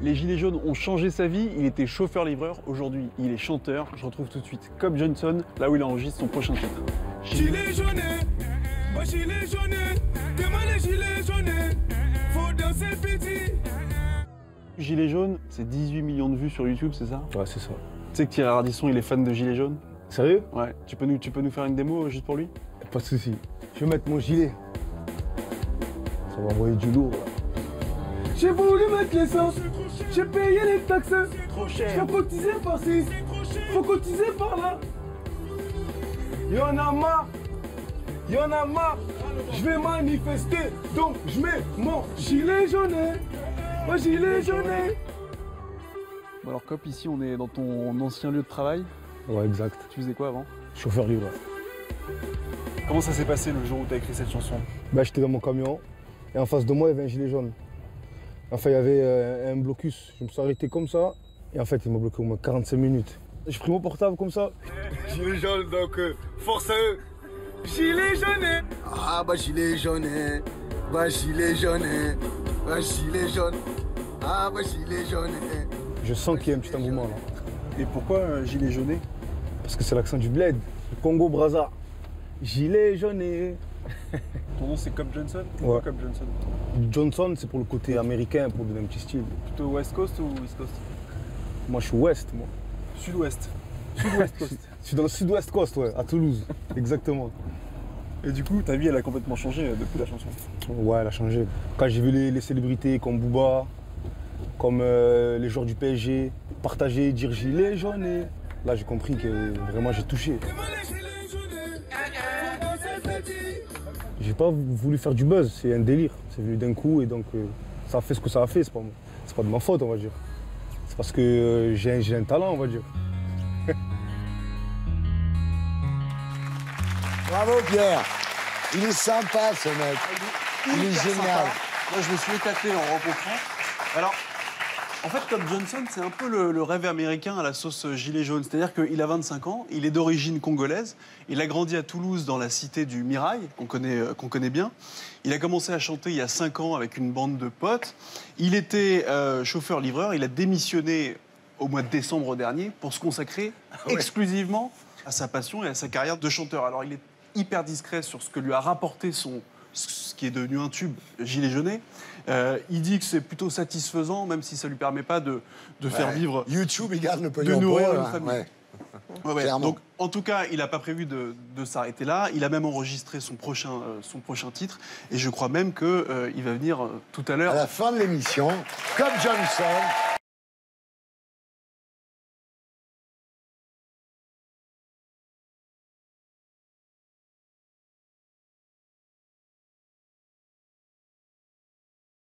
Les gilets jaunes ont changé sa vie, il était chauffeur-livreur, aujourd'hui il est chanteur. Je retrouve tout de suite Cobb Johnson, là où il enregistre son prochain titre. Gilet jaune, moi gilet jaune, demain les gilets jaunes, faut danser petit. Gilets jaunes, c'est 18 millions de vues sur YouTube, c'est ça? Ouais, c'est ça. Tu sais que Thierry Ardisson, il est fan de gilets jaunes? Sérieux? Ouais. Tu peux nous faire une démo juste pour lui? Pas de soucis. Je vais mettre mon gilet. Ça va envoyer du lourd, là. J'ai voulu mettre l'essence, j'ai payé les taxes, Trop cher. faut cotiser par-ci, faut cotiser par-là. Y'en a marre, je vais manifester, donc je mets mon gilet jaune, mon gilet jaune. Bon alors Cobb, ici on est dans ton ancien lieu de travail. Ouais, exact. Tu faisais quoi avant? Chauffeur-livreur. Comment ça s'est passé le jour où tu as écrit cette chanson? Bah, j'étais dans mon camion et en face de moi, il y avait un gilet jaune. Enfin, il y avait un blocus. Je me suis arrêté comme ça et en fait, il m'a bloqué au moins 45 minutes. J'ai pris mon portable comme ça. Gilet jaune, donc force à eux. Gilet jaune. Ah bah gilet jaune, bah gilet jaune, bah gilet jaune, ah bah gilet jaune. Je sens qu'il y a un petit engouement là. Et pourquoi gilet jauné? Parce que c'est l'accent du bled, le Congo Brazza. Gilet jaune. Ton nom c'est Cobb Johnson? Ouais. Pourquoi Cobb Johnson? Johnson, c'est pour le côté américain, pour donner un petit style. Plutôt West Coast ou East Coast? Moi, je suis ouest, moi. Sud-Ouest. Sud-Ouest Coast. Je suis dans le sud-ouest coast, ouais, à Toulouse. Exactement. Et du coup, ta vie elle a complètement changé depuis la chanson. Ouais, elle a changé. Quand j'ai vu les célébrités comme Booba, comme les joueurs du PSG, partager, dire gilet jaune, là j'ai compris que vraiment j'ai touché. J'ai pas voulu faire du buzz, c'est un délire. C'est venu d'un coup et donc ça a fait ce que ça a fait. C'est pas de ma faute, on va dire. C'est parce que j'ai un talent, on va dire. Bravo Pierre. Il est sympa ce mec. Il est génial. Moi je me suis éclaté en rencontrant. Alors, en fait, Cobb Johnson, c'est un peu le rêve américain à la sauce gilet jaune. C'est-à-dire qu'il a 25 ans, il est d'origine congolaise, il a grandi à Toulouse dans la cité du Mirail, qu'on connaît bien. Il a commencé à chanter il y a 5 ans avec une bande de potes. Il était chauffeur-livreur, il a démissionné au mois de décembre dernier pour se consacrer exclusivement à sa passion et à sa carrière de chanteur. Alors il est hyper discret sur ce que lui a rapporté ce qui est devenu un tube, Gilet jauné. Il dit que c'est plutôt satisfaisant, même si ça ne lui permet pas de faire vivre, YouTube, il garde le de pognon nourrir pour, une famille. ouais. Ouais. Clairement. Donc, en tout cas, il n'a pas prévu de s'arrêter là. Il a même enregistré son prochain titre. Et je crois même qu'il va venir tout à l'heure. À la fin de l'émission, Cobb Johnson